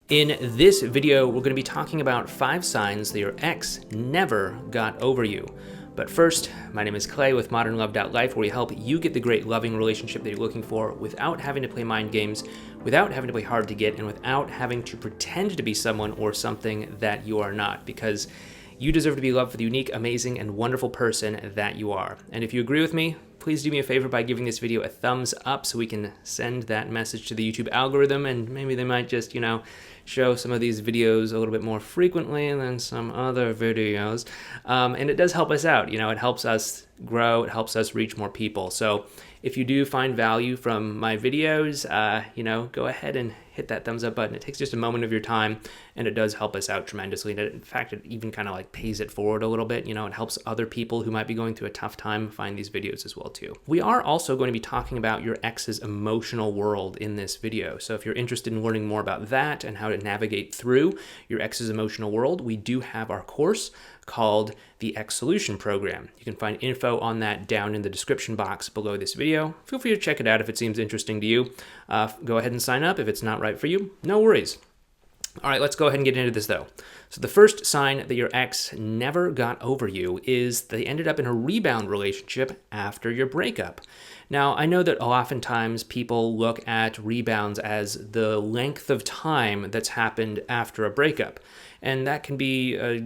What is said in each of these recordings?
In this video, we're going to be talking about 5 signs that your ex never got over you. But first, my name is Clay with ModernLove.life, where we help you get the great loving relationship that you're looking for without having to play mind games, without having to play hard to get, and without having to pretend to be someone or something that you are not, because you deserve to be loved for the unique, amazing, and wonderful person that you are. And if you agree with me, please do me a favor by giving this video a thumbs up so we can send that message to the YouTube algorithm, and maybe they might just, show some of these videos a little bit more frequently than some other videos. And it does help us out. It helps us grow. It helps us reach more people. So if you do find value from my videos, go ahead and hit that thumbs up button. It takes just a moment of your time, and it does help us out tremendously. And in fact, it even kind of pays it forward a little bit. It helps other people who might be going through a tough time find these videos as well too. We are also going to be talking about your ex's emotional world in this video. So if you're interested in learning more about that and how to navigate through your ex's emotional world, we do have our course called the Ex Solution Program. You can find info on that down in the description box below this video. Feel free to check it out if it seems interesting to you. Go ahead and sign up. If it's not right for you, no worries. All right, let's go ahead and get into this though. So the first sign that your ex never got over you is they ended up in a rebound relationship after your breakup. Now, I know that oftentimes people look at rebounds as the length of time that's happened after a breakup, and that can be a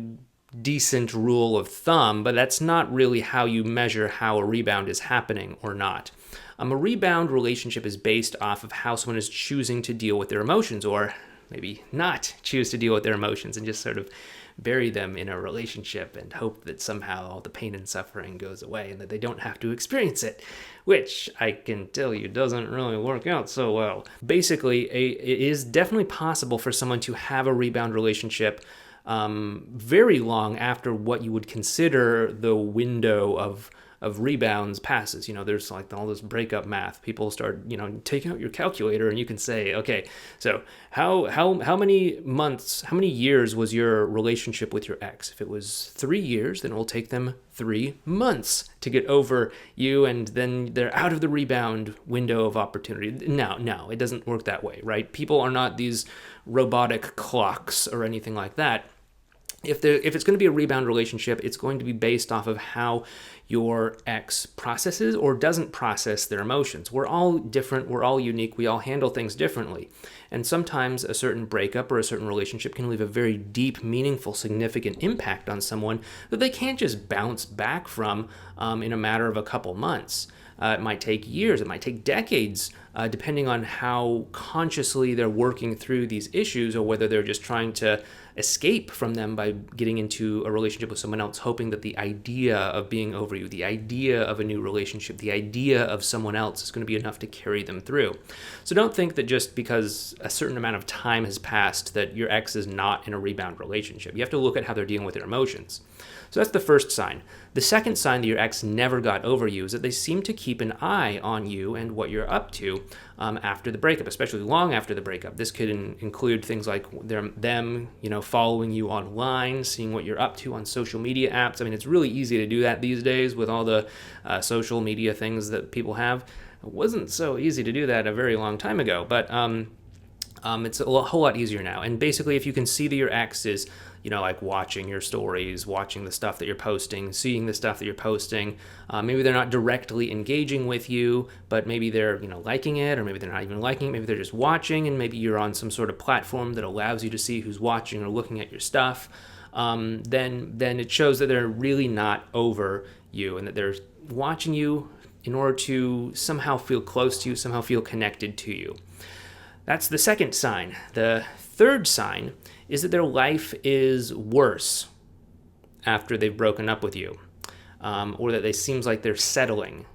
decent rule of thumb, but that's not really how you measure how a rebound is happening or not. A rebound relationship is based off of how someone is choosing to deal with their emotions, or maybe not choose to deal with their emotions and just sort of bury them in a relationship and hope that somehow all the pain and suffering goes away and that they don't have to experience it, which I can tell you doesn't really work out so well. Basically, it is definitely possible for someone to have a rebound relationship very long after what you would consider the window of rebounds passes. There's all this breakup math. People start, take out your calculator and you can say, okay, so how many months, how many years was your relationship with your ex? If it was 3 years, then it will take them 3 months to get over you, and then they're out of the rebound window of opportunity. No, it doesn't work that way, right? People are not these robotic clocks or anything like that. If it's going to be a rebound relationship, it's going to be based off of how your ex processes or doesn't process their emotions. We're all different. We're all unique. We all handle things differently. And sometimes a certain breakup or a certain relationship can leave a very deep, meaningful, significant impact on someone that they can't just bounce back from in a matter of a couple months. It might take years. It might take decades, depending on how consciously they're working through these issues, or whether they're just trying to escape from them by getting into a relationship with someone else, hoping that the idea of being over you, the idea of a new relationship, the idea of someone else is going to be enough to carry them through. So don't think that just because a certain amount of time has passed that your ex is not in a rebound relationship. You have to look at how they're dealing with their emotions. So that's the first sign. The second sign that your ex never got over you is that they seem to keep an eye on you and what you're up to after the breakup, especially long after the breakup. This could include things like them, following you online, seeing what you're up to on social media apps. I mean, it's really easy to do that these days with all the social media things that people have. It wasn't so easy to do that a very long time ago, but it's a whole lot easier now. And basically, if you can see that your ex is, watching your stories, watching the stuff that you're posting, seeing the stuff that you're posting, maybe they're not directly engaging with you, but maybe they're, liking it, or maybe they're not even liking it. Maybe they're just watching, and maybe you're on some sort of platform that allows you to see who's watching or looking at your stuff. Then it shows that they're really not over you, and that they're watching you in order to somehow feel close to you, somehow feel connected to you. That's the second sign. The third sign is that their life is worse after they've broken up with you, or that it seems like they're settling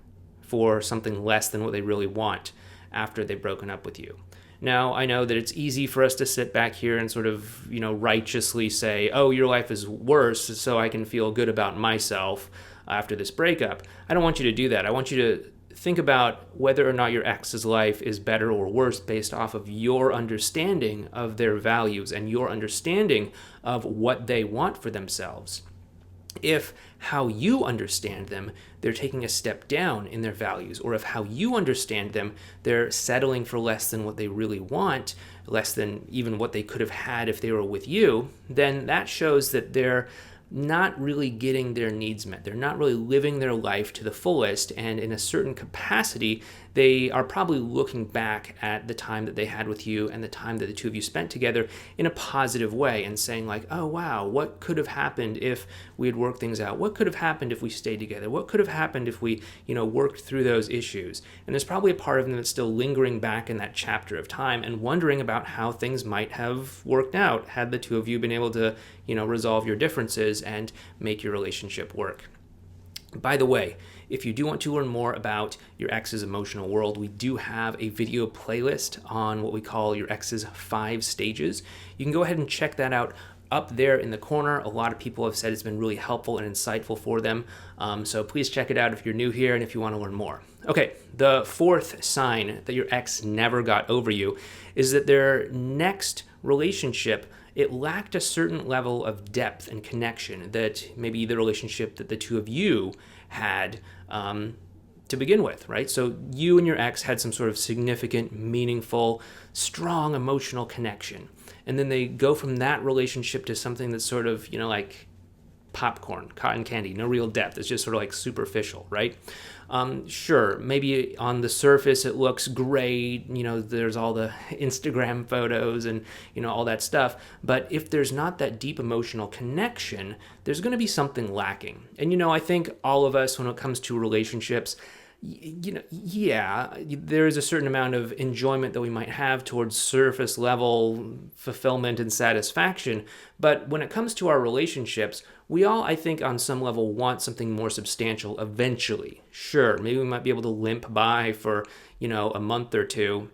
for something less than what they really want after they've broken up with you. Now, I know that it's easy for us to sit back here and sort of, righteously say, oh, your life is worse, so I can feel good about myself after this breakup. I don't want you to do that. I want you to think about whether or not your ex's life is better or worse based off of your understanding of their values and your understanding of what they want for themselves. If how you understand them, they're taking a step down in their values, or if how you understand them, they're settling for less than what they really want, less than even what they could have had if they were with you, then that shows that they're not really getting their needs met. They're not really living their life to the fullest, and in a certain capacity, they are probably looking back at the time that they had with you and the time that the two of you spent together in a positive way and saying like, oh wow, what could have happened if we had worked things out? What could have happened if we stayed together? What could have happened if we, worked through those issues? And there's probably a part of them that's still lingering back in that chapter of time and wondering about how things might have worked out had the two of you been able to, resolve your differences and make your relationship work. By the way, if you do want to learn more about your ex's emotional world, we do have a video playlist on what we call your ex's 5 stages. You can go ahead and check that out up there in the corner. A lot of people have said it's been really helpful and insightful for them. So please check it out if you're new here and if you want to learn more. Okay, the 4th sign that your ex never got over you is that their next relationship, it lacked a certain level of depth and connection that maybe the relationship that the two of you had to begin with, right? So you and your ex had some sort of significant, meaningful, strong emotional connection. And then they go from that relationship to something that's sort of, like popcorn, cotton candy, no real depth. It's just sort of like superficial, right? Sure, maybe on the surface it looks great, there's all the Instagram photos and, all that stuff. But if there's not that deep emotional connection, there's going to be something lacking. And, I think all of us, when it comes to relationships, there is a certain amount of enjoyment that we might have towards surface level fulfillment and satisfaction. But when it comes to our relationships, we all, I think, on some level want something more substantial eventually. Sure, maybe we might be able to limp by for, a month or two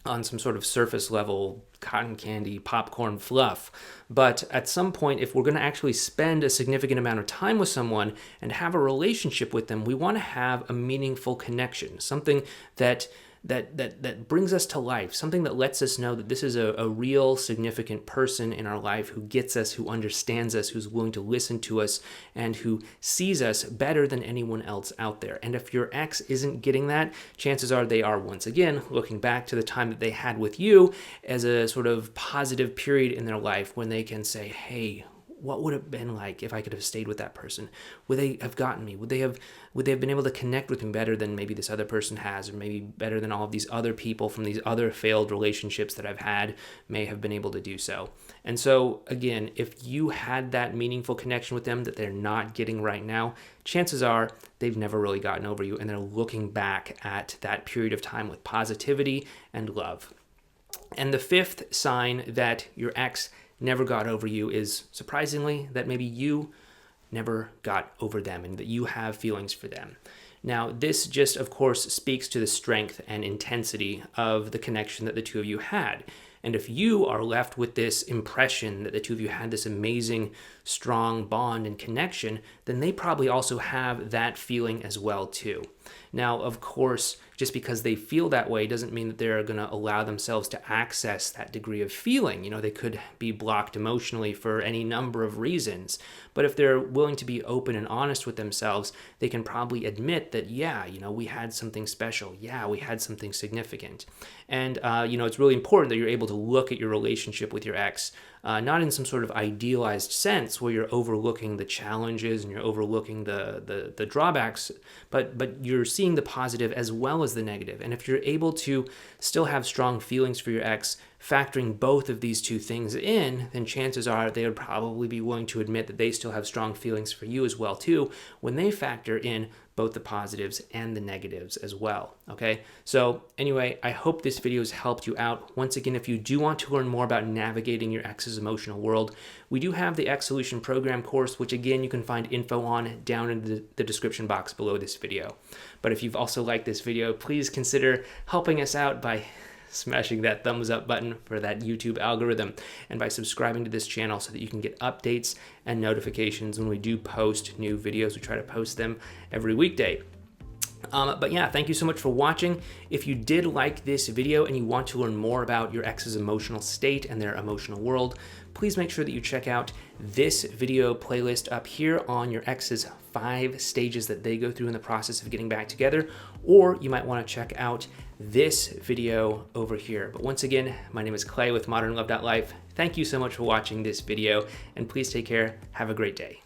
on some sort of surface level cotton candy, popcorn fluff. But at some point, if we're going to actually spend a significant amount of time with someone and have a relationship with them, we want to have a meaningful connection, something that brings us to life, something that lets us know that this is a real significant person in our life who gets us, who understands us, who's willing to listen to us, and who sees us better than anyone else out there. And if your ex isn't getting that, chances are they are, once again, looking back to the time that they had with you as a sort of positive period in their life when they can say, hey, what would it have been like if I could have stayed with that person? Would they have gotten me? Would they have been able to connect with me better than maybe this other person has, or maybe better than all of these other people from these other failed relationships that I've had may have been able to do so? And so again, if you had that meaningful connection with them that they're not getting right now, chances are they've never really gotten over you, and they're looking back at that period of time with positivity and love. And the 5th sign that your ex never got over you is, surprisingly, that maybe you never got over them and that you have feelings for them. Now, this just, of course, speaks to the strength and intensity of the connection that the two of you had. And if you are left with this impression that the two of you had this amazing, strong bond and connection, then they probably also have that feeling as well, too. Now, of course, just because they feel that way doesn't mean that they're going to allow themselves to access that degree of feeling. They could be blocked emotionally for any number of reasons. But if they're willing to be open and honest with themselves, they can probably admit that, we had something special. Yeah, we had something significant. And, it's really important that you're able to look at your relationship with your ex, not in some sort of idealized sense where you're overlooking the challenges and you're overlooking the drawbacks, but you're seeing the positive as well as the negative. And if you're able to still have strong feelings for your ex, factoring both of these two things in, then chances are they would probably be willing to admit that they still have strong feelings for you as well too, when they factor in both the positives and the negatives as well. Okay, so anyway, I hope this video has helped you out. Once again, if you do want to learn more about navigating your ex's emotional world, we do have the X Solution Program course, which again, you can find info on down in the description box below this video. But if you've also liked this video, please consider helping us out by smashing that thumbs up button for that YouTube algorithm, and by subscribing to this channel so that you can get updates and notifications when we do post new videos. We try to post them every weekday. But yeah, thank you so much for watching. If you did like this video and you want to learn more about your ex's emotional state and their emotional world, please make sure that you check out this video playlist up here on your ex's 5 stages that they go through in the process of getting back together, or you might want to check out this video over here. But once again, my name is Clay with modernlove.life. Thank you so much for watching this video, and please take care. Have a great day.